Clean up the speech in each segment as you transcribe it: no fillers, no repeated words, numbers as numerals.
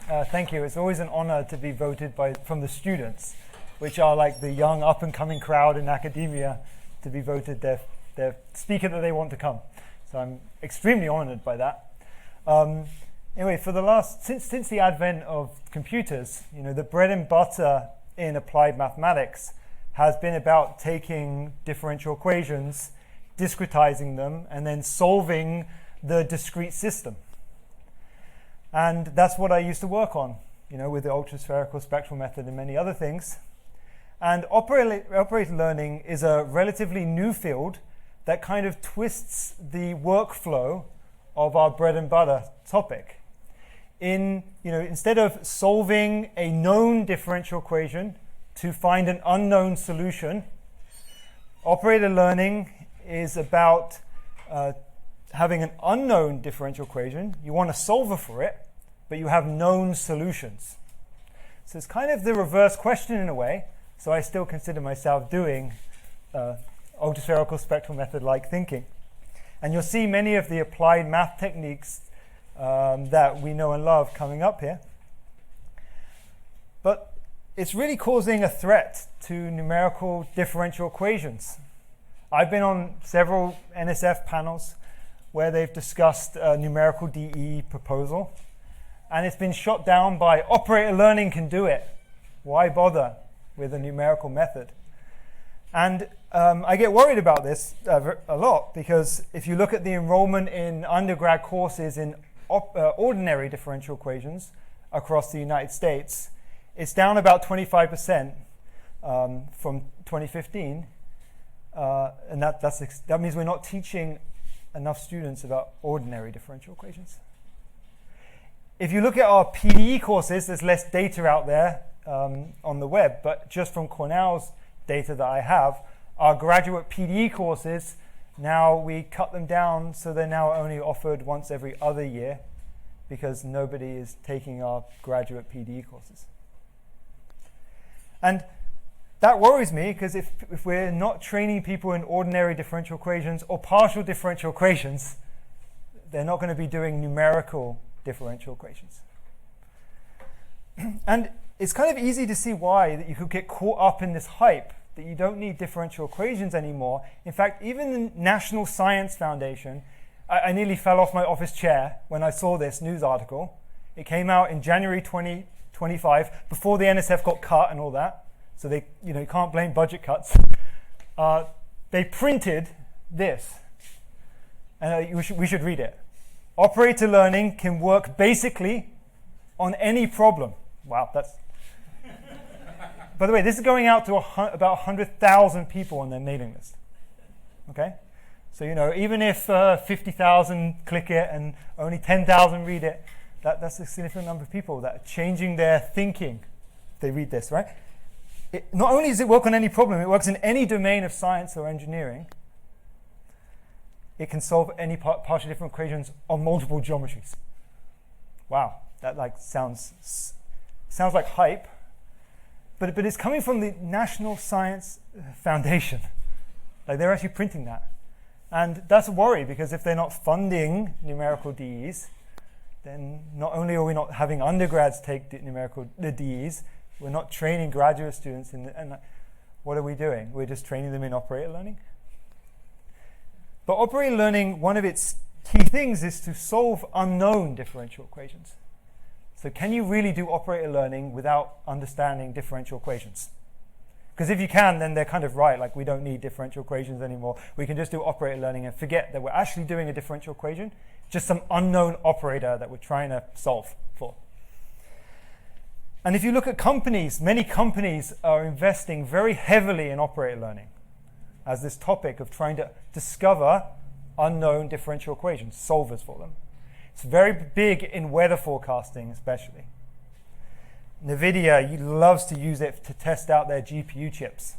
Thank you. It's always an honor to be voted from the students, which are like the young up-and-coming crowd in academia, to be voted their speaker that they want to come. So I'm extremely honored by that. Anyway, since the advent of computers, the bread and butter in applied mathematics has been about taking differential equations, discretizing them, and then solving the discrete system. And that's what I used to work on, with the ultraspherical spectral method and many other things. And operator learning is a relatively new field that kind of twists the workflow of our bread and butter topic. Instead of solving a known differential equation to find an unknown solution, operator learning is about having an unknown differential equation. You want a solver for it, but you have known solutions. So it's kind of the reverse question in a way. So I still consider myself doing ultraspherical spectral method-like thinking. And you'll see many of the applied math techniques that we know and love coming up here. But it's really causing a threat to numerical differential equations. I've been on several NSF panels where they've discussed a numerical DE proposal, and it's been shot down by operator learning can do it. Why bother with a numerical method? And I get worried about this a lot, because if you look at the enrollment in undergrad courses in ordinary differential equations across the United States, it's down about 25% from 2015. And that means we're not teaching enough students about ordinary differential equations. If you look at our PDE courses, there's less data out there on the web, but just from Cornell's data that I have, our graduate PDE courses, now we cut them down so they're now only offered once every other year, because nobody is taking our graduate PDE courses. And that worries me, because if we're not training people in ordinary differential equations or partial differential equations, they're not going to be doing numerical differential equations. And it's kind of easy to see why that you could get caught up in this hype that you don't need differential equations anymore. In fact, even the National Science Foundation, I nearly fell off my office chair when I saw this news article. It came out in January 2025, before the NSF got cut and all that. So they, you can't blame budget cuts. They printed this, and we should read it. Operator learning can work basically on any problem. Wow, that's... By the way, this is going out to about 100,000 people on their mailing list. Okay? So, even if 50,000 click it and only 10,000 read it, that's a significant number of people that are changing their thinking if they read this, right? Not only does it work on any problem, it works in any domain of science or engineering. It can solve any partial differential equations on multiple geometries. Wow, that sounds like hype, but it's coming from the National Science Foundation. They're actually printing that, and that's a worry, because if they're not funding numerical DEs, then not only are we not having undergrads take the DEs, we're not training graduate students and what are we doing? We're just training them in operator learning. But operator learning, one of its key things is to solve unknown differential equations. So can you really do operator learning without understanding differential equations? Because if you can, then they're kind of right, like we don't need differential equations anymore. We can just do operator learning and forget that we're actually doing a differential equation, just some unknown operator that we're trying to solve for. And if you look at companies, many companies are investing very heavily in operator learning as this topic of trying to discover unknown differential equations, solvers for them. It's very big in weather forecasting, especially. NVIDIA loves to use it to test out their GPU chips.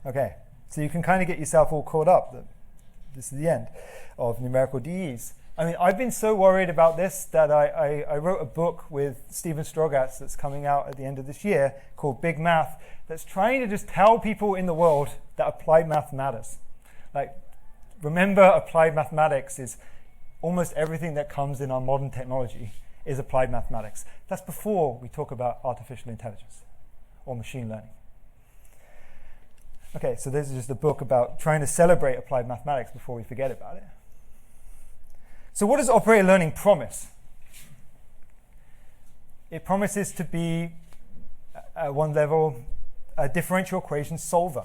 Okay, so you can kind of get yourself all caught up. This is the end of numerical DEs. I mean, I've been so worried about this that I wrote a book with Stephen Surrogate that's coming out at the end of this year called Big Math, that's trying to just tell people in the world that applied math matters. Like, remember, applied mathematics is almost everything that comes in our modern technology. is applied mathematics. That's before we talk about artificial intelligence or machine learning. Okay, so this is just a book about trying to celebrate applied mathematics before we forget about it. So what does operator learning promise? It promises to be, at one level, a differential equation solver.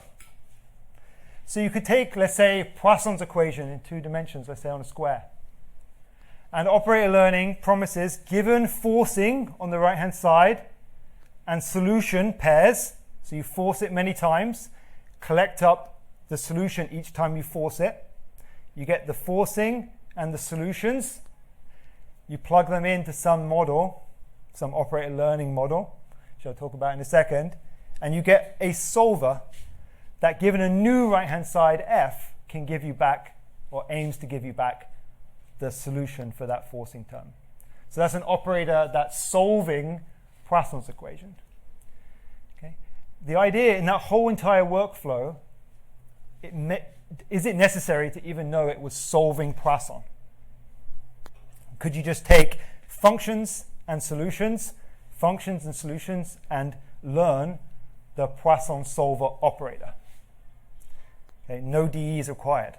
So you could take, let's say, Poisson's equation in 2 dimensions, let's say on a square. And operator learning promises, given forcing on the right-hand side and solution pairs, so you force it many times, collect up the solution each time you force it. You get the forcing and the solutions. You plug them into some model, some operator learning model, which I'll talk about in a second, and you get a solver that, given a new right-hand side f, can give you back, or aims to give you back, the solution for that forcing term. So that's an operator that's solving Poisson's equation. Okay? The idea in that whole entire workflow, is it necessary to even know it was solving Poisson? Could you just take functions and solutions, and learn the Poisson solver operator? Okay, no DEs required.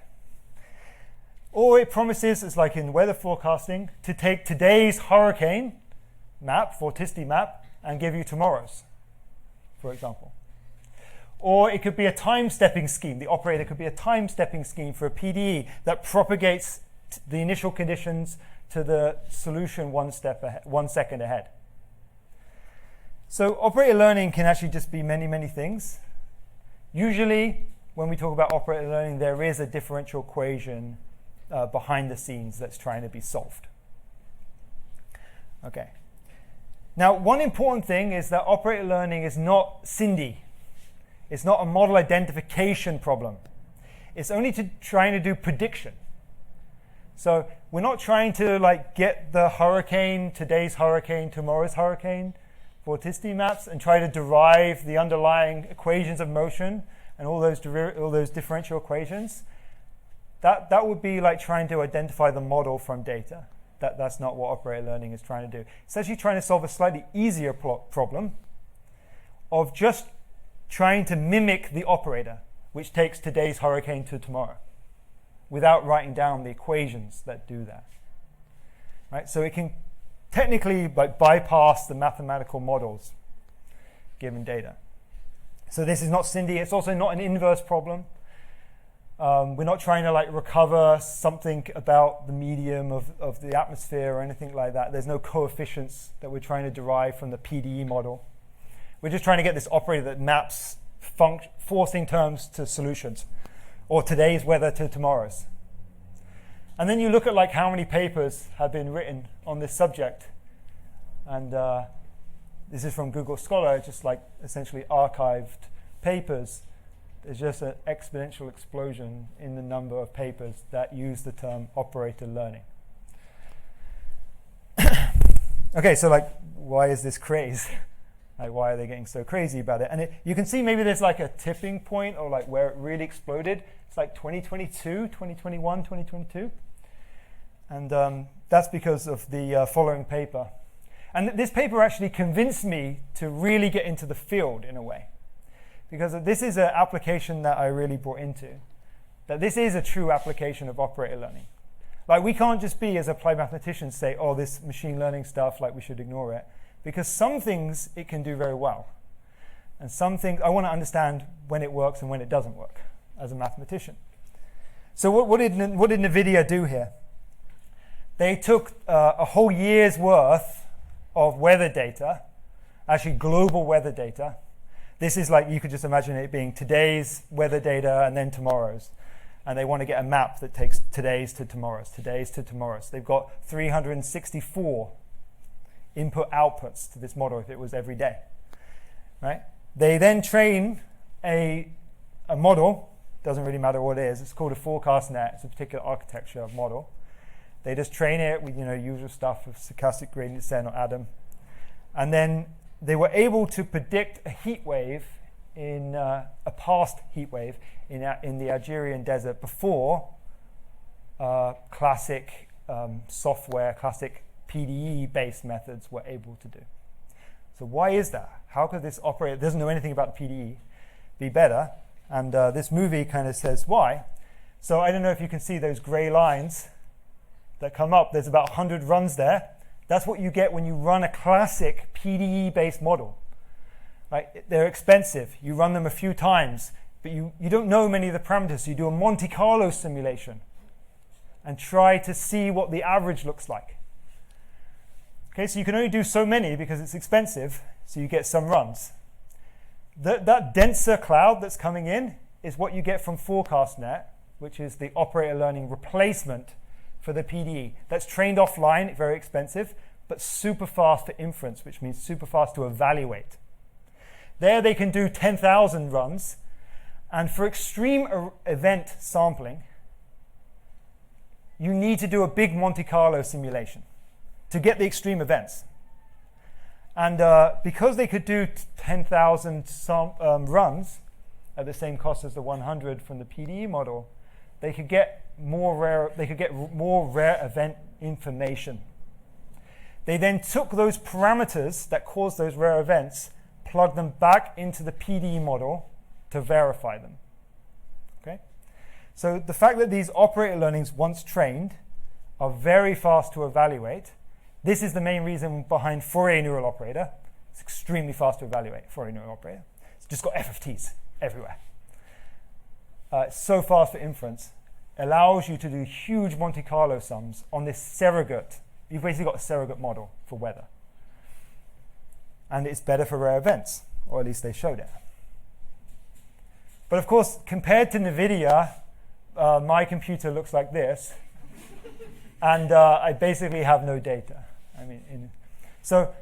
Or it promises, it's like in weather forecasting, to take today's hurricane map, vorticity map, and give you tomorrow's, for example. Or it could be a time-stepping scheme. The operator could be a time-stepping scheme for a PDE that propagates the initial conditions to the solution 1 second ahead. So operator learning can actually just be many, many things. Usually, when we talk about operator learning, there is a differential equation behind the scenes that's trying to be solved. Okay. Now, one important thing is that operator learning is not Cindy. It's not a model identification problem. It's only trying to do prediction. So we're not trying to get the hurricane, today's hurricane, tomorrow's hurricane, vorticity maps, and try to derive the underlying equations of motion and all those differential equations. That would be like trying to identify the model from data. That's not what operator learning is trying to do. It's actually trying to solve a slightly easier problem of just trying to mimic the operator, which takes today's hurricane to tomorrow, without writing down the equations that do that. Right? So it can technically bypass the mathematical models given data. So this is not Cindy. It's also not an inverse problem. We're not trying to recover something about the medium of the atmosphere or anything like that. There's no coefficients that we're trying to derive from the PDE model. We're just trying to get this operator that maps forcing terms to solutions, or today's weather to tomorrow's. And then you look at how many papers have been written on this subject. And this is from Google Scholar, just essentially archived papers. There's just an exponential explosion in the number of papers that use the term operator learning. Okay, so why is this craze? Why are they getting so crazy about it? And you can see maybe there's a tipping point, or where it really exploded. It's 2022, 2021, 2022. And that's because of the following paper. And this paper actually convinced me to really get into the field in a way, because this is an application that I really brought into, that this is a true application of operator learning. We can't just be, as applied mathematicians, say, oh, this machine learning stuff, we should ignore it. Because some things it can do very well. And some things I want to understand when it works and when it doesn't work as a mathematician. So what did NVIDIA do here? They took a whole year's worth of weather data, actually global weather data. This is you could just imagine it being today's weather data and then tomorrow's. And they want to get a map that takes today's to tomorrow's, today's to tomorrow's. They've got 364 input outputs to this model if it was every day. Right? They then train a model, doesn't really matter what it is, it's called a forecast net, it's a particular architecture of model. They just train it with usual stuff of stochastic gradient descent or Adam. And then they were able to predict a heat wave in a past heat wave in the Algerian desert before classic software, classic PDE-based methods were able to do. So why is that? How could this operator, that doesn't know anything about the PDE, be better? And this movie kind of says why. So I don't know if you can see those gray lines that come up. There's about 100 runs there. That's what you get when you run a classic PDE-based model. Right? They're expensive. You run them a few times, but you don't know many of the parameters. So you do a Monte Carlo simulation and try to see what the average looks like. Okay, so you can only do so many because it's expensive, so you get some runs. That denser cloud that's coming in is what you get from ForecastNet, which is the operator learning replacement for the PDE. That's trained offline, very expensive, but super fast for inference, which means super fast to evaluate. There they can do 10,000 runs, and for extreme event sampling, you need to do a big Monte Carlo simulation to get the extreme events. And because they could do 10,000 runs at the same cost as the 100 from the PDE model, they could get more rare event information. They then took those parameters that caused those rare events, plugged them back into the PDE model to verify them. Okay? So the fact that these operator learnings, once trained, are very fast to evaluate. This is the main reason behind Fourier neural operator. It's extremely fast to evaluate Fourier neural operator. It's just got FFTs everywhere. It's so fast for inference. Allows you to do huge Monte Carlo sums on this surrogate. You've basically got a surrogate model for weather. And it's better for rare events, or at least they showed it. But of course, compared to NVIDIA, my computer looks like this. And I basically have no data. So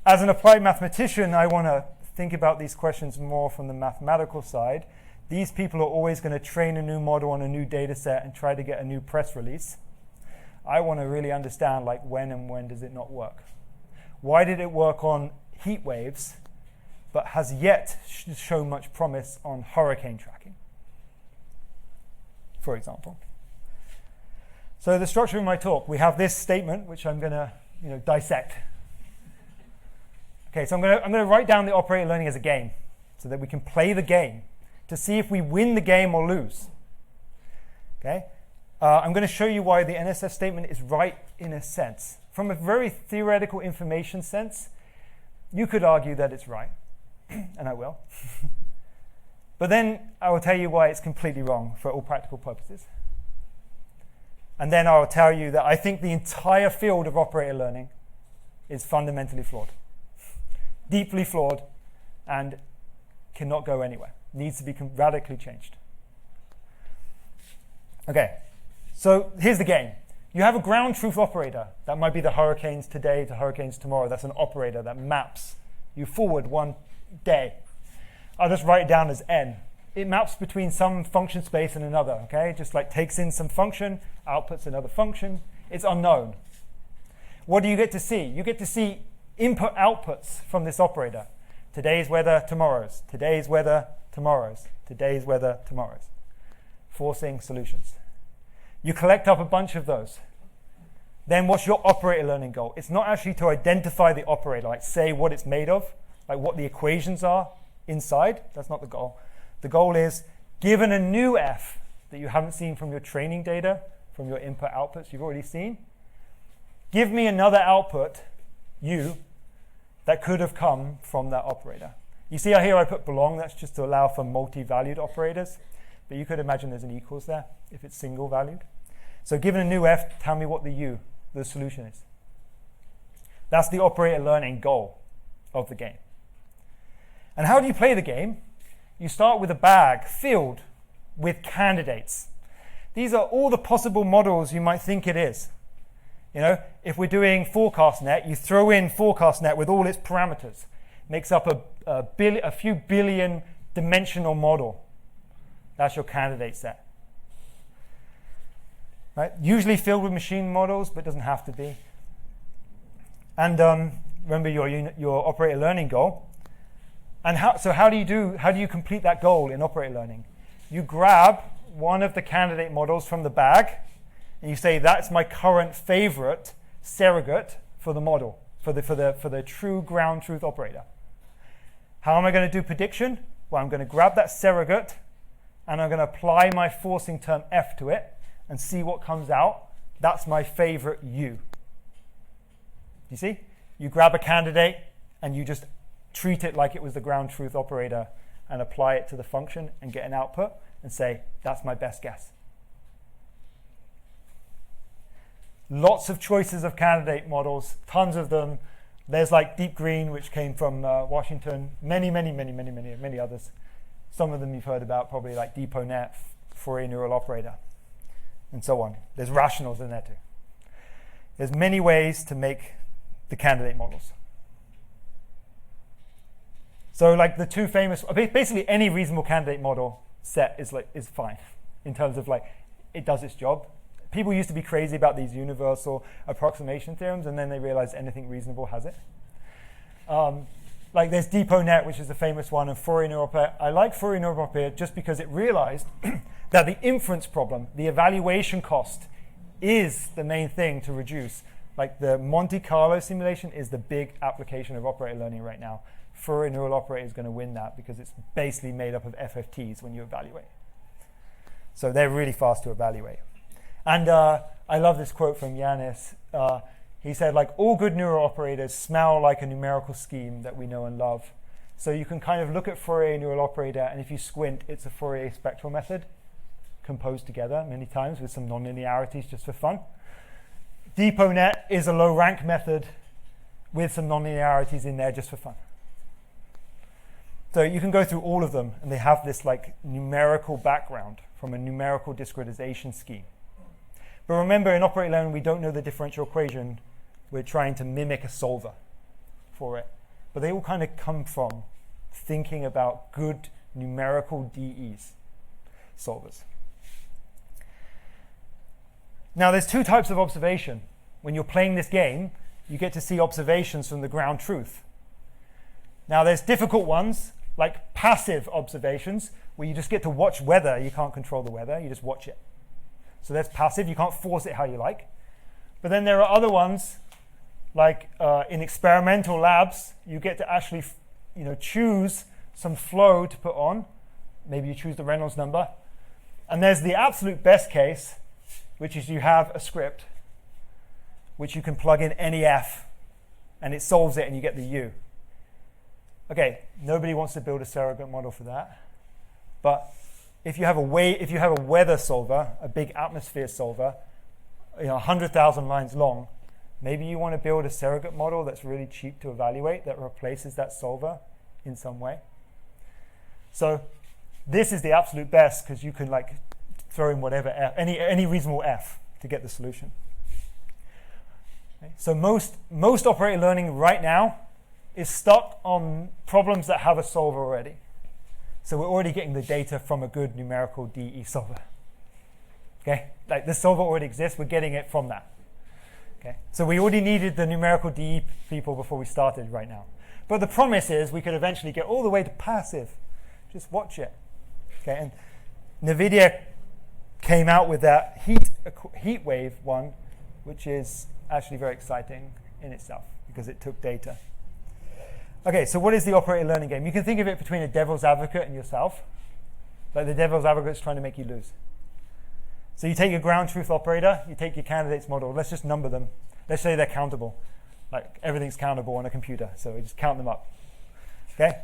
as an applied mathematician, I want to think about these questions more from the mathematical side. These people are always going to train a new model on a new data set and try to get a new press release. I want to really understand when does it not work? Why did it work on heat waves, but has yet shown much promise on hurricane tracking, for example? So the structure of my talk, we have this statement, which I'm going to dissect. Okay, so I'm going to write down the operator learning as a game so that we can play the game to see if we win the game or lose. Okay, I'm going to show you why the NSF statement is right in a sense. From a very theoretical information sense, you could argue that it's right, and I will. But then I will tell you why it's completely wrong for all practical purposes. And then I'll tell you that I think the entire field of operator learning is fundamentally flawed, deeply flawed, and cannot go anywhere. Needs to be radically changed. Okay, so here's the game. You have a ground truth operator. That might be the hurricanes today to hurricanes tomorrow. That's an operator that maps you forward one day. I'll just write it down as n. It maps between some function space and another, okay? Just like takes in some function, outputs another function. It's unknown. What do you get to see? You get to see input outputs from this operator. Today's weather, tomorrow's. Today's weather, tomorrow's. Today's weather, tomorrow's. Forcing solutions. You collect up a bunch of those. Then what's your operator learning goal? It's not actually to identify the operator, like say what it's made of, like what the equations are inside. That's not the goal. The goal is, given a new f that you haven't seen from your training data, from your input outputs you've already seen, give me another output, u, that could have come from that operator. You see how here I put belong, that's just to allow for multi-valued operators, but you could imagine there's an equals there if it's single valued. So given a new f, tell me what the solution is. That's the operator learning goal of the game. And how do you play the game? You start with a bag filled with candidates. These are all the possible models you might think it is. If we're doing ForecastNet, you throw in ForecastNet with all its parameters. Makes up a few billion dimensional model. That's your candidate set. Right? Usually filled with machine models, but doesn't have to be. And remember your operator learning goal. And how do you complete that goal in operator learning? You grab one of the candidate models from the bag, and you say, that's my current favorite surrogate for the model, for the true ground truth operator. How am I going to do prediction? Well, I'm going to grab that surrogate and I'm going to apply my forcing term f to it and see what comes out. That's my favorite u. You see? You grab a candidate and you just treat it like it was the ground truth operator and apply it to the function and get an output and say, that's my best guess. Lots of choices of candidate models, tons of them. There's like Deep Green, which came from Washington, many others. Some of them you've heard about, probably like DeepONet, Fourier neural operator, and so on. There's rationals in there too. There's many ways to make the candidate models. So like the two famous, basically any reasonable candidate model set is fine in terms of like, it does its job. People used to be crazy about these universal approximation theorems, and then they realized anything reasonable has it. Like there's DeepONet, which is the famous one, and Fourier neural operator. I like Fourier neural operator just because it realized that the inference problem, the evaluation cost, is the main thing to reduce. Like the Monte Carlo simulation is the big application of operator learning right now. Fourier neural operator is going to win that because it's basically made up of FFTs when you evaluate. So they're really fast to evaluate. And I love this quote from Yanis. He said, like, all good neural operators smell like a numerical scheme that we know and love. So you can kind of look at Fourier neural operator, and if you squint, it's a Fourier spectral method composed together many times with some nonlinearities just for fun. DeepONet is a low rank method with some nonlinearities in there just for fun. So you can go through all of them, and they have this like numerical background from a numerical discretization scheme. But remember, in operator learning, we don't know the differential equation. We're trying to mimic a solver for it. But they all kind of come from thinking about good numerical DEs, solvers. Now, there's two types of observation. When you're playing this game, you get to see observations from the ground truth. Now, there's difficult ones, like passive observations, where you just get to watch weather. You can't control the weather. You just watch it. So that's passive. You can't force it how you like. But then there are other ones, like in experimental labs, you get to actually choose some flow to put on. Maybe you choose the Reynolds number. And there's the absolute best case, which is you have a script which you can plug in any f, and it solves it, and you get the u. Okay, nobody wants to build a surrogate model for that. But if you have a weather solver, a big atmosphere solver, 100,000 lines long, maybe you want to build a surrogate model that's really cheap to evaluate that replaces that solver in some way. So this is the absolute best because you can like throw in whatever f, any reasonable f to get the solution. Okay. So most operator learning right now is stuck on problems that have a solver already. So we're already getting the data from a good numerical DE solver. Okay, like the solver already exists, we're getting it from that. Okay, so we already needed the numerical DE people before we started right now. But the promise is we could eventually get all the way to passive. Just watch it. Okay, and NVIDIA came out with that heat wave one, which is actually very exciting in itself because it took data. Okay, so what is the operator learning game? You can think of it between a devil's advocate and yourself. Like the devil's advocate is trying to make you lose. So you take your ground truth operator, you take your candidates model, let's just number them. Let's say they're countable. Like everything's countable on a computer, so I just count them up. Okay?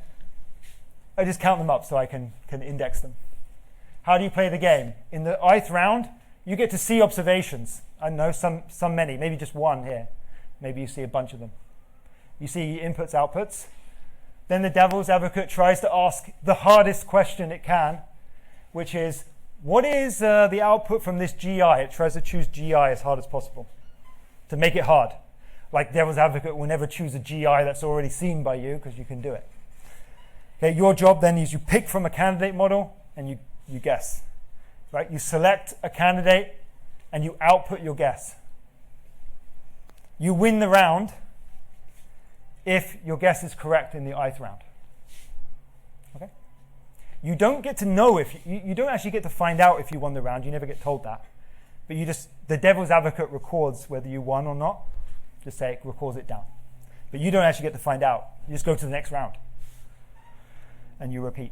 I just count them up so I can index them. How do you play the game? In the ith round, you get to see observations. I know some many, maybe just one here. Maybe you see a bunch of them. You see inputs, outputs. Then the devil's advocate tries to ask the hardest question it can, which is, what is the output from this GI? It tries to choose GI as hard as possible to make it hard. Like devil's advocate will never choose a GI that's already seen by you because you can do it. Okay, your job then is you pick from a candidate model and you guess. Right? You select a candidate and you output your guess. You win the round if your guess is correct in the ith round. Okay? You don't get to know if you don't actually get to find out if you won the round. You never get told that. But the devil's advocate records whether you won or not. Just say it recalls it down. But you don't actually get to find out. You just go to the next round. And you repeat.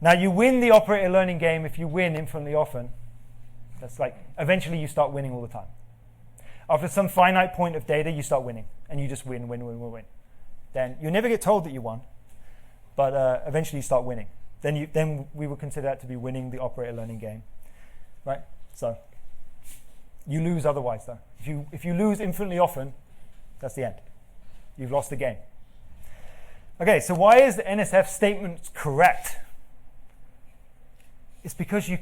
Now you win the operator learning game if you win infinitely often. That's like, eventually you start winning all the time. After some finite point of data, you start winning. And you just win. Then you never get told that you won. But eventually you start winning. Then we would consider that to be winning the operator learning game. Right? So you lose otherwise, though. If you lose infinitely often, that's the end. You've lost the game. Okay, so why is the NSF statement correct? It's because you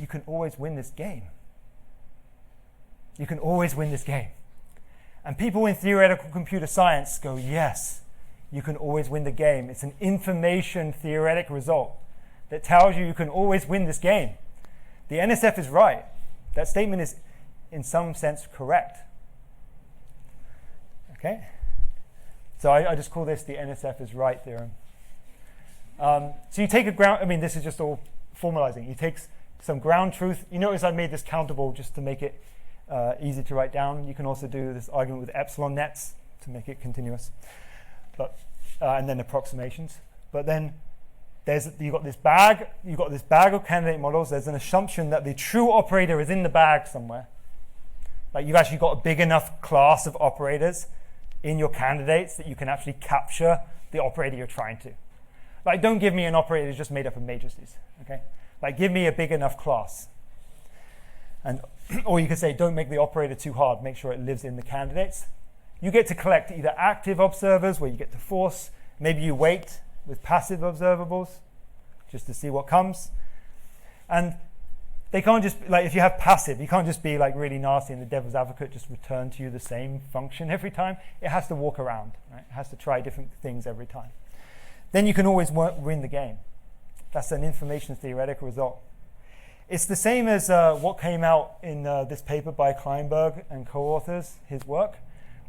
can always win this game. You can always win this game. And people in theoretical computer science go, yes, you can always win the game. It's an information theoretic result that tells you can always win this game. The NSF is right. That statement is, in some sense, correct. Okay? So I just call this the NSF is right theorem. So you take a ground, this is just all formalizing. You take some ground truth. You notice I made this countable just to make it easy to write down. You can also do this argument with epsilon nets to make it continuous. But and then approximations. But then you've got this bag of candidate models. There's an assumption that the true operator is in the bag somewhere. Like you've actually got a big enough class of operators in your candidates that you can actually capture the operator you're trying to. Like, don't give me an operator that's just made up of matrices, okay? Like, give me a big enough class. Or you could say, don't make the operator too hard. Make sure it lives in the candidates. You get to collect either active observers, where you get to force. Maybe you wait with passive observables, just to see what comes. And they can't just, like, if you have passive, you can't just be, like, really nasty and the devil's advocate just return to you the same function every time. It has to walk around, right? It has to try different things every time. Then you can always win the game. That's an information theoretical result. It's the same as what came out in this paper by Kleinberg and co-authors, his work,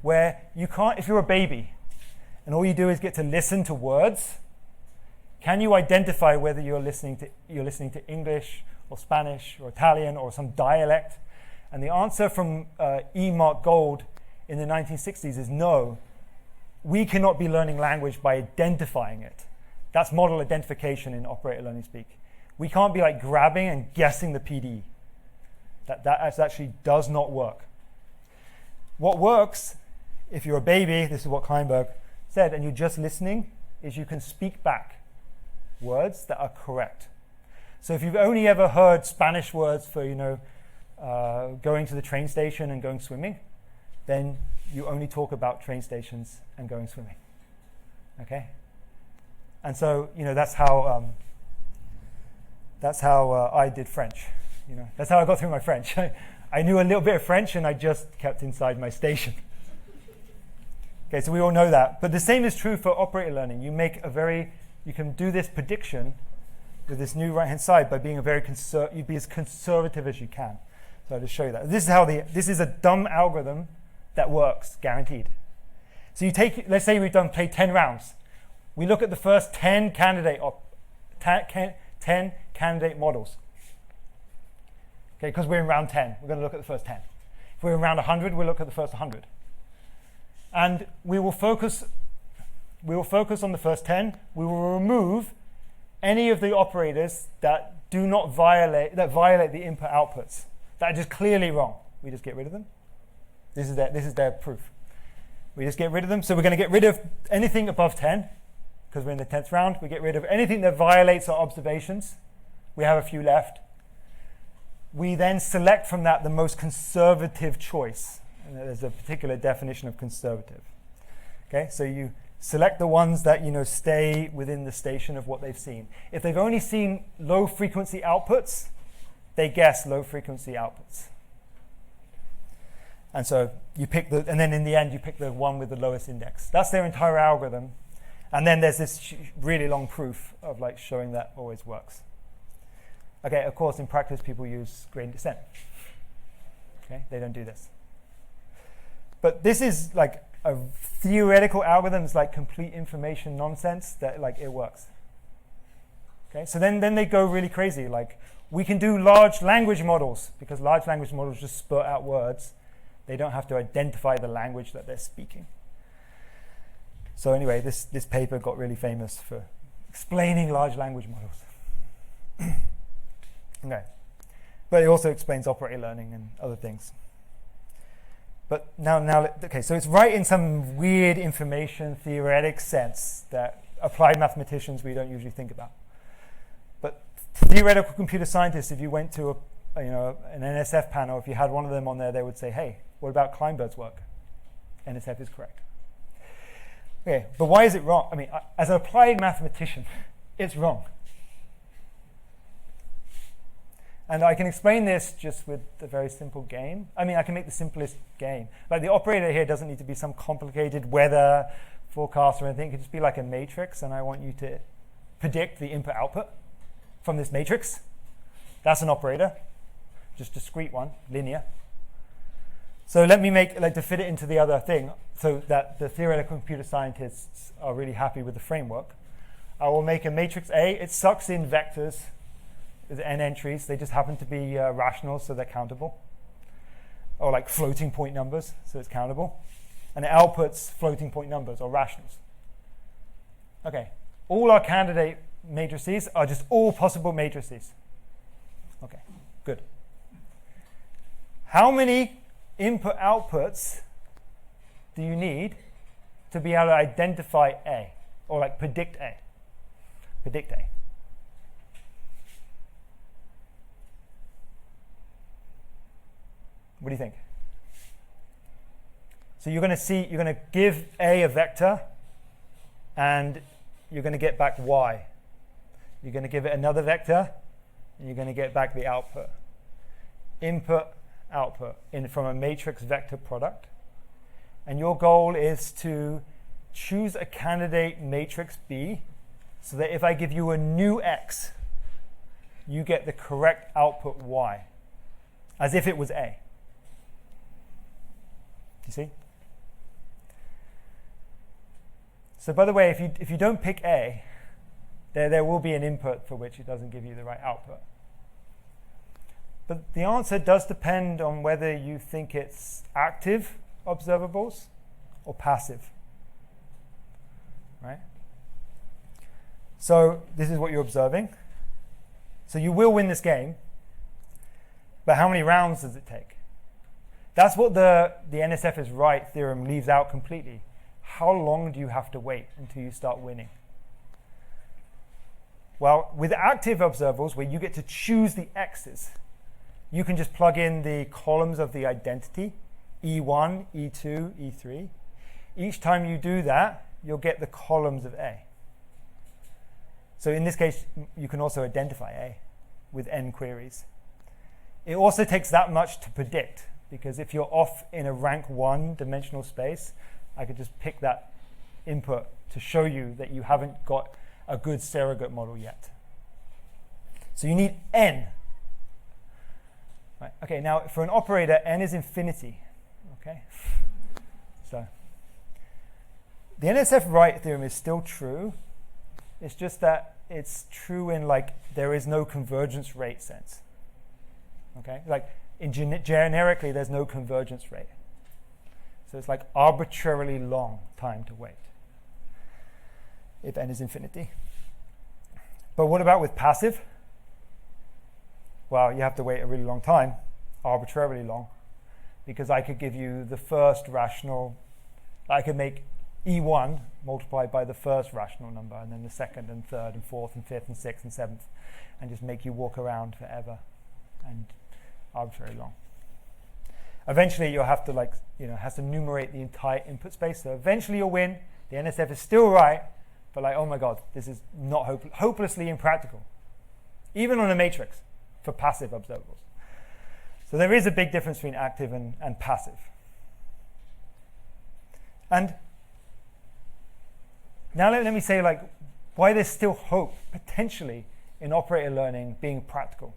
where you can't, if you're a baby, and all you do is get to listen to words, can you identify whether you're listening to English or Spanish or Italian or some dialect? And the answer from E. Mark Gold in the 1960s is no. We cannot be learning language by identifying it. That's model identification in operator learning speak. We can't be like grabbing and guessing the PDE. That actually does not work. What works, if you're a baby, this is what Kleinberg said, and you're just listening, is you can speak back words that are correct. So if you've only ever heard Spanish words for, going to the train station and going swimming, then you only talk about train stations and going swimming. Okay? And so, that's how I did French. That's how I got through my French. I knew a little bit of French and I just kept inside my station. Okay, so we all know that. But the same is true for operator learning. You can do this prediction with this new right-hand side by being you'd be as conservative as you can. So I'll just show you that. This is a dumb algorithm that works, guaranteed. So let's say we've played 10 rounds. We look at the first 10 candidate models. Okay, because we're in round 10, we're going to look at the first 10. If we're in round 100, we'll look at the first 100. And we will focus on the first 10. We will remove any of the operators that violate the input outputs, that are just clearly wrong. We just get rid of them. This is their proof. We just get rid of them. So we're going to get rid of anything above 10, because we're in the 10th round. We get rid of anything that violates our observations. We have a few left. We then select from that the most conservative choice. And there's a particular definition of conservative. Okay, so you select the ones that stay within the station of what they've seen. If they've only seen low frequency outputs, they guess low frequency outputs. And so and then in the end you pick the one with the lowest index. That's their entire algorithm. And then there's this really long proof of showing that always works. Okay, of course in practice people use gradient descent. Okay, they don't do this. But this is a theoretical algorithm. It's complete information nonsense that it works. Okay, so then they go really crazy. We can do large language models, because large language models just spurt out words They don't have to identify the language that they're speaking. So anyway, this paper got really famous for explaining large language models. Okay. But it also explains operator learning and other things. But now, okay, so it's right in some weird information theoretic sense that applied mathematicians we don't usually think about. But theoretical computer scientists, if you went to an NSF panel, if you had one of them on there, they would say, hey, what about Kleinberg's work? NSF is correct. Okay, but why is it wrong? I mean, as an applied mathematician, it's wrong. And I can explain this just with a very simple game. I mean, I can make the simplest game. Like the operator here doesn't need to be some complicated weather forecast or anything. It can just be like a matrix, and I want you to predict the input-output from this matrix. That's an operator, just discrete one, linear. So let me to fit it into the other thing so that the theoretical computer scientists are really happy with the framework. I will make a matrix A. It sucks in vectors with n entries. They just happen to be rational, so they're countable. Or like floating point numbers, so it's countable. And it outputs floating point numbers or rationals. Okay, all our candidate matrices are just all possible matrices. Okay, good. How many input outputs do you need to be able to identify A, or like predict A? Predict A. What do you think? So you're going to give A a vector, and you're going to get back Y. You're going to give it another vector, and you're going to get back the output. Input, output from a matrix vector product. And your goal is to choose a candidate matrix B so that if I give you a new X, you get the correct output Y, as if it was A. Do you see? So by the way, if you don't pick A, there will be an input for which it doesn't give you the right output. But the answer does depend on whether you think it's active observables or passive, right? So this is what you're observing. So you will win this game, but how many rounds does it take? That's what the NSF is right theorem leaves out completely. How long do you have to wait until you start winning? Well, with active observables, where you get to choose the x's, you can just plug in the columns of the identity, E1, E2, E3. Each time you do that, you'll get the columns of A. So in this case, you can also identify A with n queries. It also takes that much to predict, because if you're off in a rank 1 dimensional space, I could just pick that input to show you that you haven't got a good surrogate model yet. So you need n. Right. Okay, now for an operator, n is infinity. Okay, so the NSF right theorem is still true. It's just that it's true in like there is no convergence rate sense. Okay, like generically there's no convergence rate. So it's like arbitrarily long time to wait if n is infinity. But what about with passive? Well, you have to wait a really long time, arbitrarily long, because I could give you the first rational. I could make E1 multiplied by the first rational number, and then the second and third and fourth and fifth and sixth and seventh, and just make you walk around forever and arbitrarily long. Eventually, you'll have to has to numerate the entire input space. So eventually, you'll win. The NSF is still right, but like, oh my God, this is not hopelessly impractical, even on a matrix for passive observables. So there is a big difference between active and passive. And now let me say like why there's still hope potentially in operator learning being practical.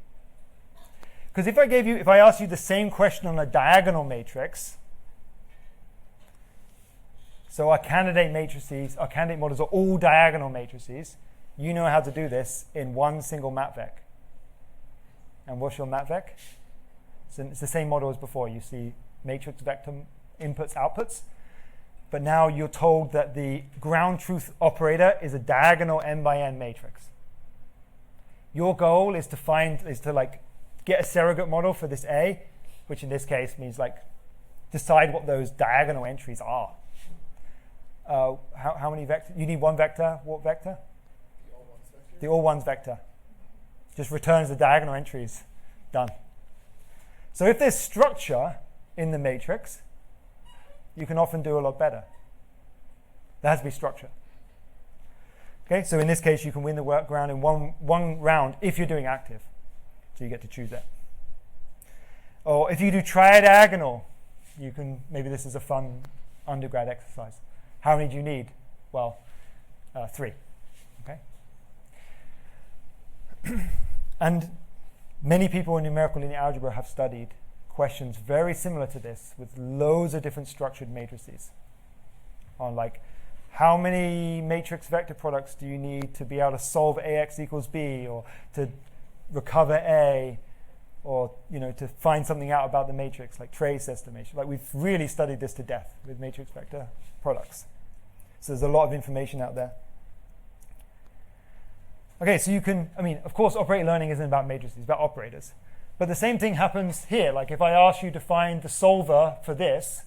Because if I asked you the same question on a diagonal matrix, so our candidate models are all diagonal matrices, you know how to do this in one single map vec. And what's your map vec? So it's the same model as before. You see matrix vector inputs, outputs. But now you're told that the ground truth operator is a diagonal n by n matrix. Your goal is to like get a surrogate model for this A, which in this case means like decide what those diagonal entries are. How many vectors? You need one vector. What vector? The all ones vector. The all ones vector. Just returns the diagonal entries. Done. So if there's structure in the matrix, you can often do a lot better. There has to be structure. Okay, so in this case, you can win the ground in one round if you're doing active. So you get to choose that. Or if you do triadiagonal, you can, maybe this is a fun undergrad exercise. How many do you need? Well, 3. Okay. And many people in numerical linear algebra have studied questions very similar to this with loads of different structured matrices on like how many matrix vector products do you need to be able to solve AX equals B, or to recover A, or to find something out about the matrix, like trace estimation. Like we've really studied this to death with matrix vector products. So there's a lot of information out there. Okay, so you can, of course, operator learning isn't about matrices, it's about operators. But the same thing happens here. Like if I ask you to find the solver for this,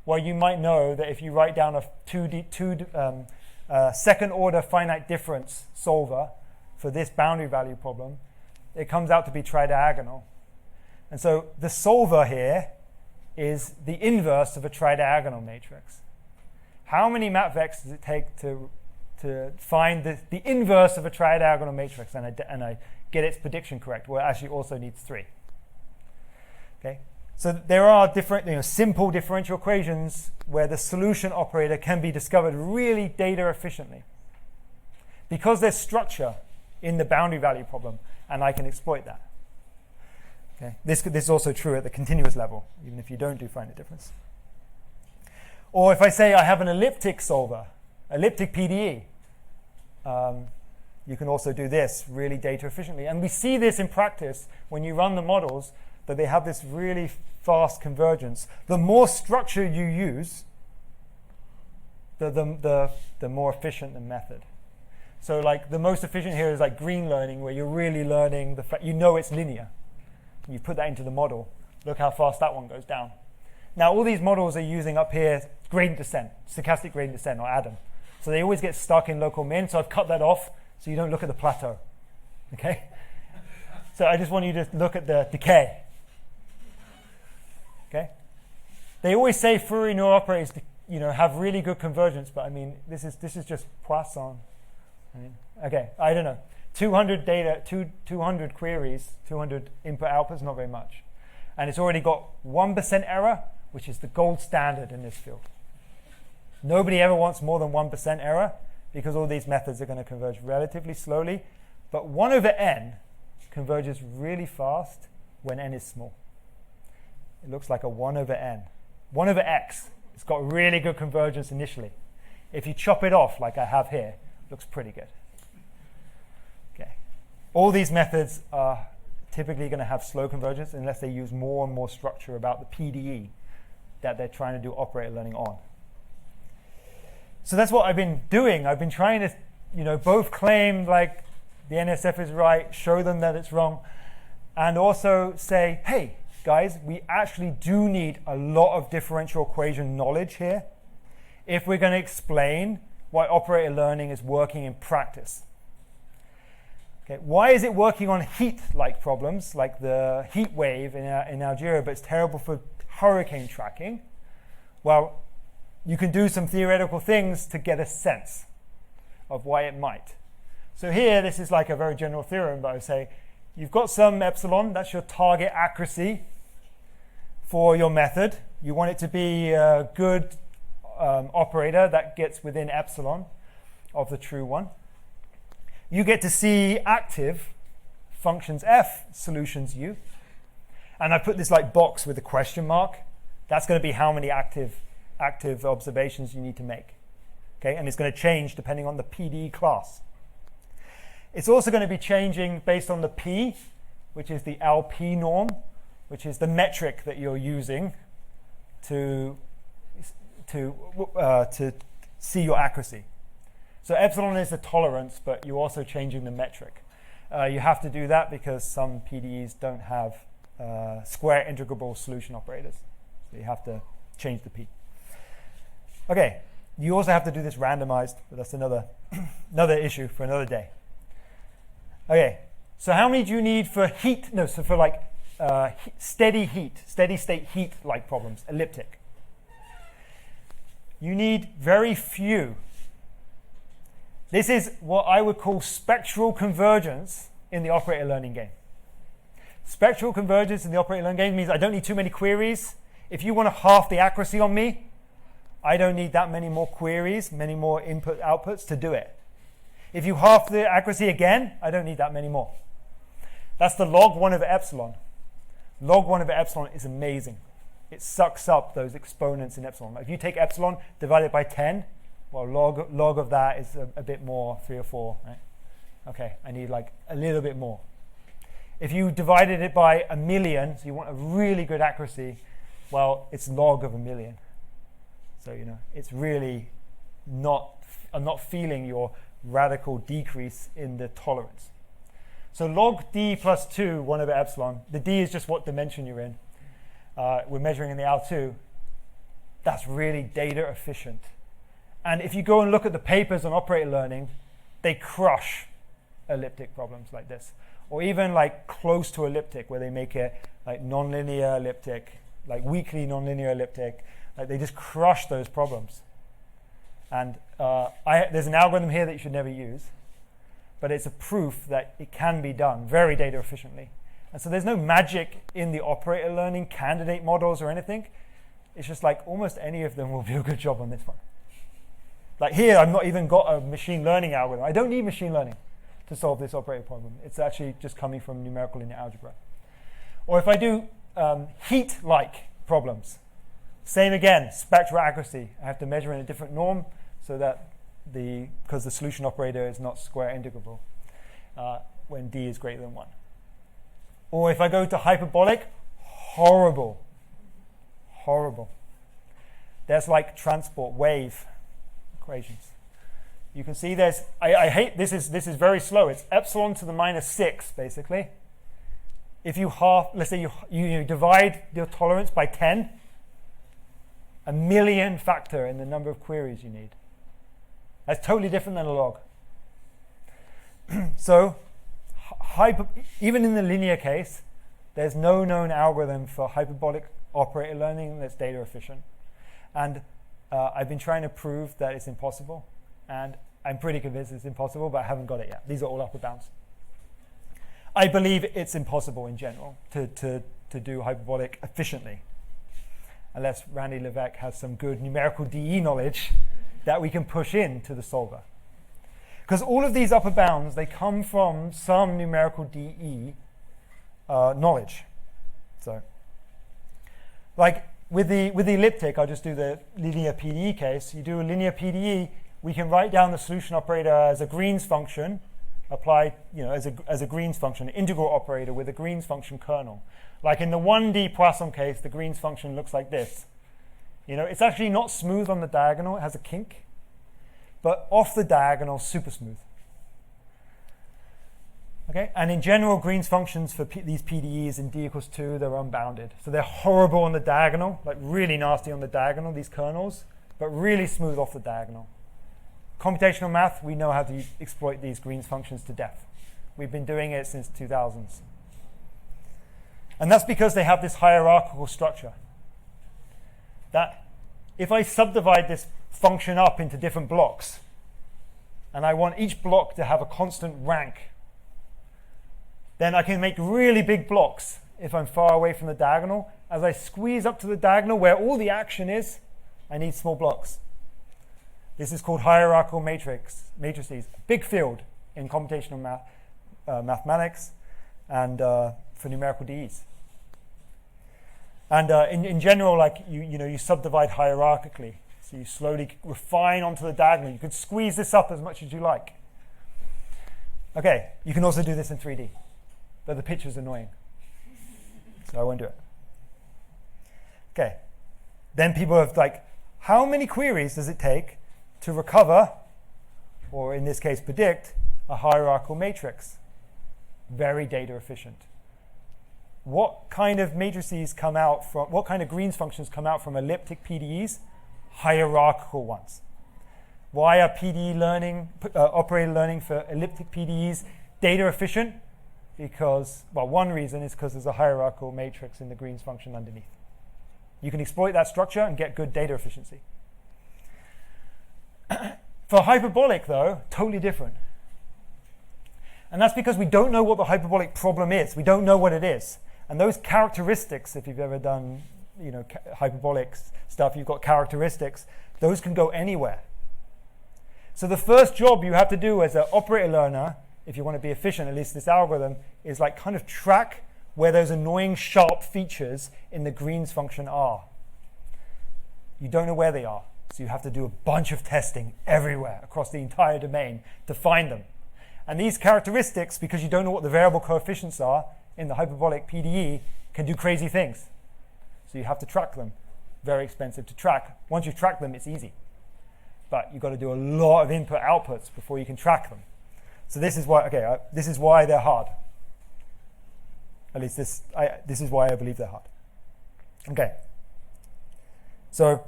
well, you might know that if you write down a second order finite difference solver for this boundary value problem, it comes out to be tridiagonal. And so the solver here is the inverse of a tridiagonal matrix. How many map vectors does it take to find the inverse of a tridiagonal matrix and I get its prediction correct? Well, it actually also needs 3. Okay, so there are different, simple differential equations where the solution operator can be discovered really data efficiently because there's structure in the boundary value problem, and I can exploit that. Okay, this is also true at the continuous level, even if you don't do finite difference. Or if I say I have an elliptic solver, elliptic PDE, you can also do this really data efficiently. And we see this in practice when you run the models, that they have this really fast convergence. The more structure you use, the more efficient the method. So like the most efficient here is like green learning, where you're really learning the fact it's linear. You put that into the model. Look how fast that one goes down. Now all these models are using up here gradient descent, stochastic gradient descent, or ADAM. So they always get stuck in local min. So I've cut that off so you don't look at the plateau. Okay. So I just want you to look at the decay. Okay. They always say Fourier neural operators, have really good convergence, but this is just Poisson. Okay, I don't know. 200 data, 200 queries, 200 input outputs, not very much. And it's already got 1% error, which is the gold standard in this field. Nobody ever wants more than 1% error because all these methods are going to converge relatively slowly. But 1 over n converges really fast when n is small. It looks like a 1 over n. 1 over x, it's got really good convergence initially. If you chop it off like I have here, it looks pretty good. Okay. All these methods are typically going to have slow convergence unless they use more and more structure about the PDE that they're trying to do operator learning on. So that's what I've been doing. I've been trying to, both claim like the NSF is right, show them that it's wrong, and also say, hey, guys, we actually do need a lot of differential equation knowledge here if we're going to explain why operator learning is working in practice. Okay, why is it working on heat-like problems, like the heat wave in Algeria, but it's terrible for hurricane tracking? Well, you can do some theoretical things to get a sense of why it might. So here, this is like a very general theorem, but I would say you've got some epsilon, that's your target accuracy for your method. You want it to be a good operator that gets within epsilon of the true one. You get to see active functions f, solutions u. And I put this like box with a question mark. That's going to be how many active observations you need to make. Okay, and it's going to change depending on the PDE class. It's also going to be changing based on the P, which is the LP norm, which is the metric that you're using to see your accuracy. So epsilon is the tolerance, but you're also changing the metric. You have to do that because some PDEs don't have square integrable solution operators. So you have to change the P. Okay, you also have to do this randomized, but that's another issue for another day. Okay, so how many do you need for heat? No, so for like steady state heat like problems, elliptic. You need very few. This is what I would call spectral convergence in the operator learning game. Spectral convergence in the operator learning game means I don't need too many queries. If you want to half the accuracy on me, I don't need that many more queries, many more input outputs to do it. If you half the accuracy again, I don't need that many more. That's the log 1 over epsilon. Log 1 over epsilon is amazing. It sucks up those exponents in epsilon. If you take epsilon, divide it by 10, well, log of that is a bit more, 3 or 4, right? Okay, I need like a little bit more. If you divided it by 1,000,000, so you want a really good accuracy, well, it's log of 1,000,000. So, it's really I'm not feeling your radical decrease in the tolerance. So log d plus 2, 1 over epsilon, the d is just what dimension you're in. We're measuring in the L2. That's really data efficient. And if you go and look at the papers on operator learning, they crush elliptic problems like this. Or even like close to elliptic, where they make it like nonlinear elliptic, like weakly nonlinear elliptic. Like they just crush those problems. And there's an algorithm here that you should never use, but it's a proof that it can be done very data efficiently. And so there's no magic in the operator learning candidate models or anything. It's just like almost any of them will do a good job on this one. Like here, I've not even got a machine learning algorithm. I don't need machine learning to solve this operator problem. It's actually just coming from numerical linear algebra. Or if I do heat-like problems, same again, spectral accuracy. I have to measure in a different norm so that because the solution operator is not square integrable when d is greater than 1. Or if I go to hyperbolic, horrible. There's like transport wave equations. You can see there's, I hate, this is very slow. It's epsilon to the -6, basically. If you let's say you divide your tolerance by 10, 1,000,000 factor in the number of queries you need. That's totally different than a log. So, even in the linear case, there's no known algorithm for hyperbolic operator learning that's data efficient. And I've been trying to prove that it's impossible. And I'm pretty convinced it's impossible, but I haven't got it yet. These are all upper bounds. I believe it's impossible in general to do hyperbolic efficiently, unless Randy Levesque has some good numerical DE knowledge that we can push into the solver. Because all of these upper bounds, they come from some numerical DE knowledge. So, like with the elliptic, I'll just do the linear PDE case. You do a linear PDE, we can write down the solution operator as a Green's function, applied as a Green's function, an integral operator with a Green's function kernel. Like in the 1D Poisson case, the Green's function looks like this. It's actually not smooth on the diagonal. It has a kink. But off the diagonal, super smooth. Okay, and in general, Green's functions for these PDEs in d equals 2, they're unbounded. So they're horrible on the diagonal, like really nasty on the diagonal, these kernels, but really smooth off the diagonal. Computational math, we know how to exploit these Green's functions to death. We've been doing it since 2000s. And that's because they have this hierarchical structure. That if I subdivide this function up into different blocks, and I want each block to have a constant rank, then I can make really big blocks if I'm far away from the diagonal. As I squeeze up to the diagonal where all the action is, I need small blocks. This is called hierarchical matrices, a big field in computational mathematics and for numerical DEs. And in general, like you subdivide hierarchically. So you slowly refine onto the diagonal. You could squeeze this up as much as you like. Okay, you can also do this in 3D, but the picture's annoying, so I won't do it. Okay, then people have like, how many queries does it take to recover, or in this case predict, a hierarchical matrix? Very data efficient. What kind of matrices come out from, what kind of Green's functions come out from elliptic PDEs? Hierarchical ones. Why are PDE learning, operator learning for elliptic PDEs data efficient? Because, well, one reason is because there's a hierarchical matrix in the Green's function underneath. You can exploit that structure and get good data efficiency. For hyperbolic, though, totally different. And that's because we don't know what the hyperbolic problem is. We don't know what it is. And those characteristics, if you've ever done hyperbolic stuff, you've got characteristics, those can go anywhere. So the first job you have to do as an operator learner, if you want to be efficient, at least this algorithm, is like kind of track where those annoying sharp features in the Green's function are. You don't know where they are, so you have to do a bunch of testing everywhere across the entire domain to find them. And these characteristics, because you don't know what the variable coefficients are in the hyperbolic PDE, can do crazy things. So you have to track them. Very expensive to track. Once you track them, it's easy. But you've got to do a lot of input outputs before you can track them. So this is why, this is why they're hard. At least this is why I believe they're hard. Okay. So,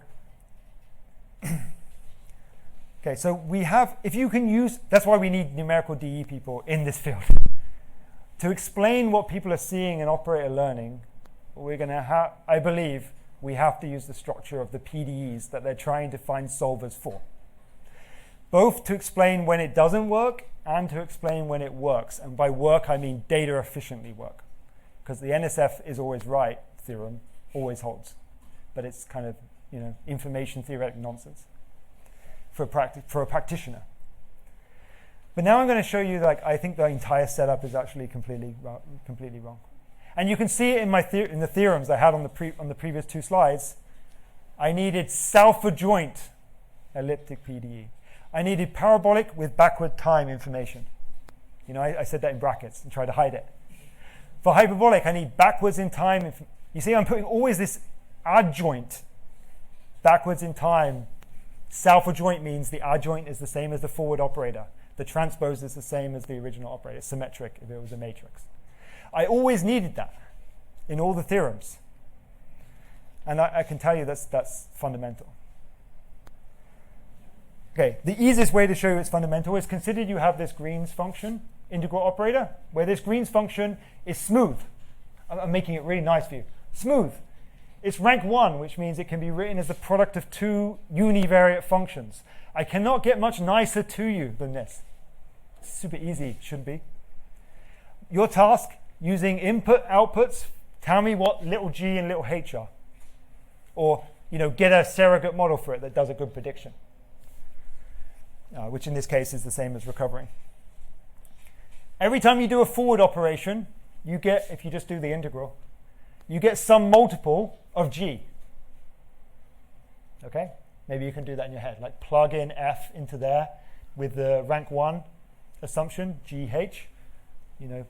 so we have, if you can use, that's why we need numerical DE people in this field. To explain what people are seeing in operator learning, we're going to have, I believe, we have to use the structure of the PDEs that they're trying to find solvers for. Both to explain when it doesn't work and to explain when it works. And by work, I mean data efficiently work. Because the NSF is always right theorem always holds. But it's kind of, information theoretic nonsense for a practitioner. But now I'm going to show you, I think the entire setup is actually completely wrong. And you can see it in in the theorems I had on the previous two slides. I needed self-adjoint elliptic PDE. I needed parabolic with backward time information. I said that in brackets and tried to hide it. For hyperbolic, I need backwards in time. You see, I'm putting always this adjoint backwards in time. Self-adjoint means the adjoint is the same as the forward operator. The transpose is the same as the original operator. It's symmetric if it was a matrix. I always needed that in all the theorems. And I can tell you that's fundamental. Okay, the easiest way to show you it's fundamental is consider you have this Green's function, integral operator, where this Green's function is smooth. I'm making it really nice for you. Smooth. It's rank 1, which means it can be written as the product of two univariate functions. I cannot get much nicer to you than this. It's super easy, shouldn't be. Your task, using input outputs, tell me what little g and little h are. Or, get a surrogate model for it that does a good prediction. Which in this case is the same as recovering. Every time you do a forward operation, you get, if you just do the integral, you get some multiple of g. Okay? Maybe you can do that in your head, like plug in f into there with the rank 1 assumption, gh.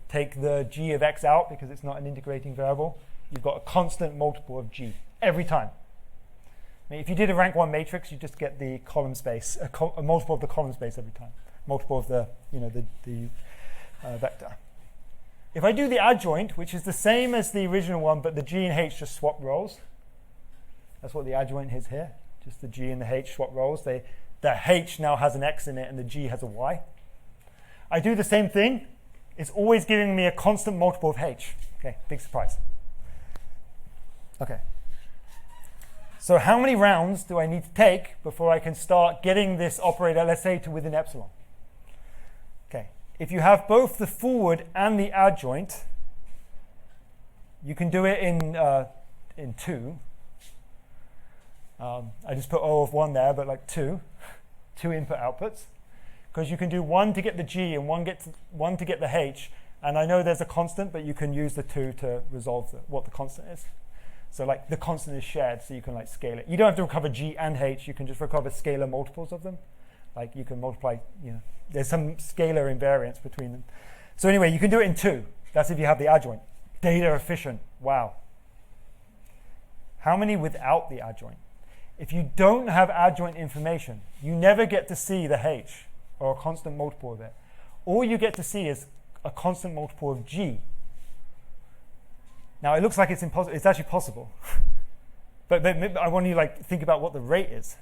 Take the g of x out because it's not an integrating variable. You've got a constant multiple of g every time. If you did a rank 1 matrix, you just get the column space, a multiple of the column space every time, multiple of the vector. If I do the adjoint, which is the same as the original one, but the g and h just swap roles, that's what the adjoint is here. Just the g and the h swap roles. The h now has an x in it, and the g has a y. I do the same thing. It's always giving me a constant multiple of h. Okay, big surprise. Okay. So how many rounds do I need to take before I can start getting this operator, let's say, to within epsilon? Okay. If you have both the forward and the adjoint, you can do it in 2. I just put O of 1 there, but like 2 input outputs. Because you can do 1 to get the G and 1 to get the H. And I know there's a constant, but you can use the 2 to resolve what the constant is. So like the constant is shared, so you can like scale it. You don't have to recover G and H. You can just recover scalar multiples of them. Like you can multiply, there's some scalar invariance between them. So anyway, you can do it in 2. That's if you have the adjoint. Data efficient. Wow. How many without the adjoint? If you don't have adjoint information, you never get to see the h, or a constant multiple of it. All you get to see is a constant multiple of g. Now, it looks like it's impossible. It's actually possible. but I want you to think about what the rate is.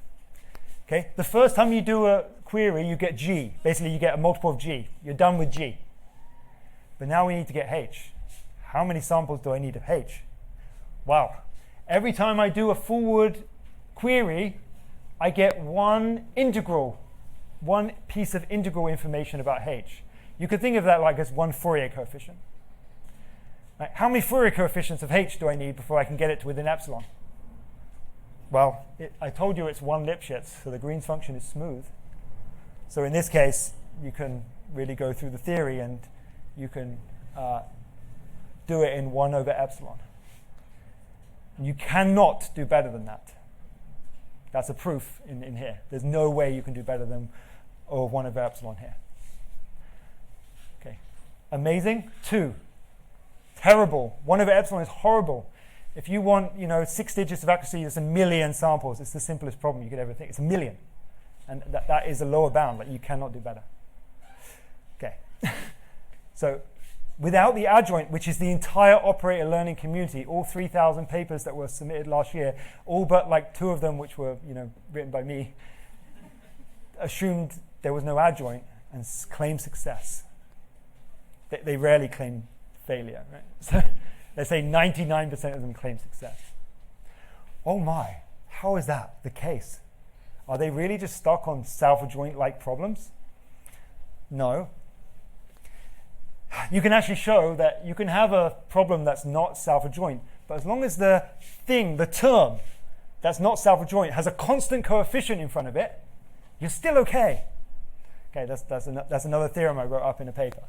Okay? The first time you do a query, you get g. Basically, you get a multiple of g. You're done with g. But now we need to get h. How many samples do I need of h? Wow. Every time I do a forward query, I get one piece of integral information about h. You could think of that like as one Fourier coefficient. Right? How many Fourier coefficients of h do I need before I can get it to within epsilon? Well, I told you it's one Lipschitz, so the Green's function is smooth. So in this case, you can really go through the theory and you can do it in 1 over epsilon. You cannot do better than that. That's a proof in here. There's no way you can do better than 1 over epsilon here. Okay, amazing. 2, terrible. 1 over epsilon is horrible. If you want, 6 digits of accuracy, it's 1 million samples. It's the simplest problem you could ever think. It's 1 million, and that is a lower bound. You cannot do better. Okay, so without the adjoint, which is the entire operator learning community, all 3,000 papers that were submitted last year, all but 2 of them, which were written by me, assumed there was no adjoint and claimed success. They rarely claim failure, right? So they say 99% of them claim success. Oh my, how is that the case? Are they really just stuck on self-adjoint-like problems? No. You can actually show that you can have a problem that's not self-adjoint, but as long as the term that's not self-adjoint has a constant coefficient in front of it, you're still okay. Okay, that's another theorem I wrote up in a paper.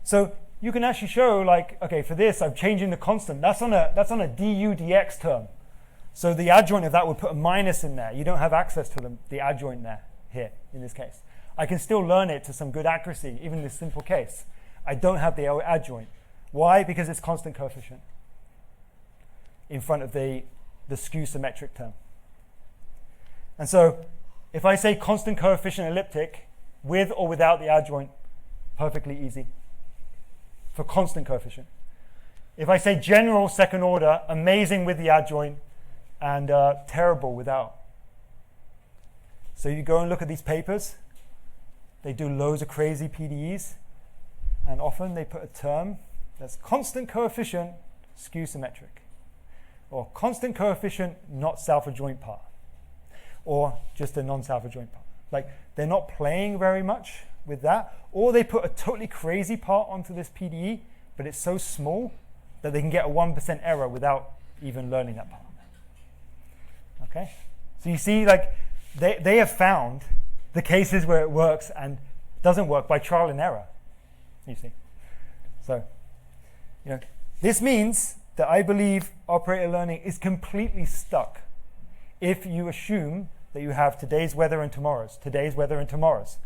So you can actually show, okay, for this, I'm changing the constant. That's on a du dx term. So the adjoint of that would put a minus in there. You don't have access to the adjoint here, in this case. I can still learn it to some good accuracy, even in this simple case. I don't have the adjoint. Why? Because it's constant coefficient in front of the skew symmetric term. And so if I say constant coefficient elliptic with or without the adjoint, perfectly easy for constant coefficient. If I say general second order, amazing with the adjoint and terrible without. So you go and look at these papers. They do loads of crazy PDEs. And often they put a term that's constant coefficient skew symmetric, or constant coefficient not self-adjoint part, or just a non-self-adjoint part. They're not playing very much with that, or they put a totally crazy part onto this PDE, but it's so small that they can get a 1% error without even learning that part. Okay? So you see, they have found the cases where it works and doesn't work by trial and error. You see. So, this means that I believe operator learning is completely stuck if you assume that you have today's weather and tomorrow's, today's weather and tomorrow's.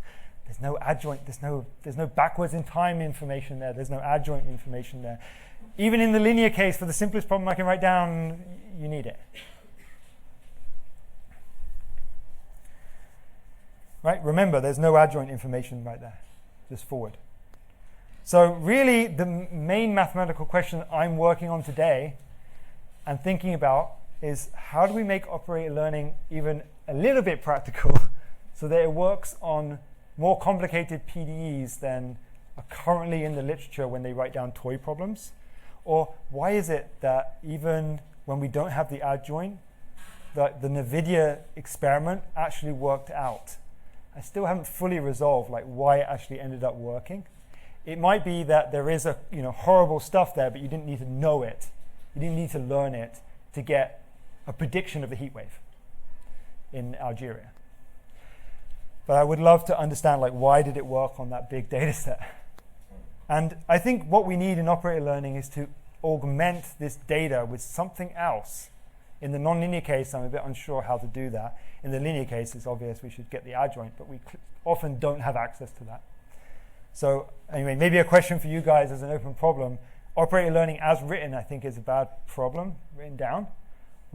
There's no adjoint, there's no backwards in time information there, there's no adjoint information there. Even in the linear case, for the simplest problem I can write down, you need it. Right? Remember, there's no adjoint information right there, just forward. So really, the main mathematical question I'm working on today and thinking about is how do we make operator learning even a little bit practical so that it works on more complicated PDEs than are currently in the literature when they write down toy problems? Or why is it that even when we don't have the adjoint, the NVIDIA experiment actually worked out? I still haven't fully resolved why it actually ended up working. It might be that there is a horrible stuff there, but you didn't need to know it. You didn't need to learn it to get a prediction of a heat wave in Algeria. But I would love to understand why did it work on that big data set. And I think what we need in operator learning is to augment this data with something else. In the nonlinear case, I'm a bit unsure how to do that. In the linear case, it's obvious we should get the adjoint, but we often don't have access to that. So anyway, maybe a question for you guys as an open problem. Operator learning as written, I think, is a bad problem, written down.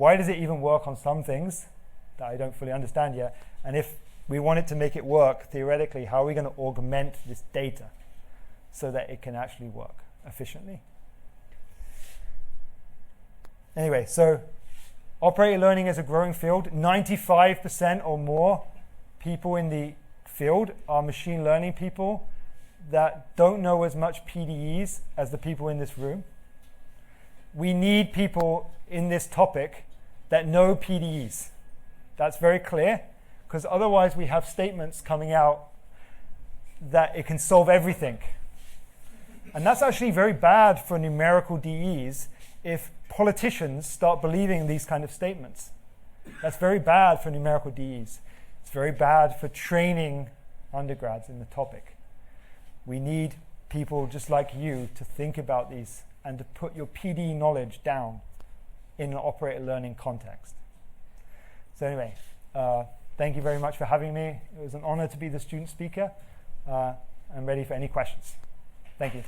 why does it even work on some things that I don't fully understand yet? And if we wanted to make it work theoretically, how are we going to augment this data so that it can actually work efficiently? Anyway, so operator learning is a growing field. 95% or more people in the field are machine learning people that don't know as much PDEs as the people in this room. We need people in this topic that know PDEs. That's very clear, because otherwise we have statements coming out that it can solve everything. And that's actually very bad for numerical DEs if politicians start believing these kind of statements. That's very bad for numerical DEs. It's very bad for training undergrads in the topic. We need people just like you to think about these and to put your PDE knowledge down in an operator learning context. So anyway, thank you very much for having me. It was an honor to be the student speaker. I'm ready for any questions. Thank you.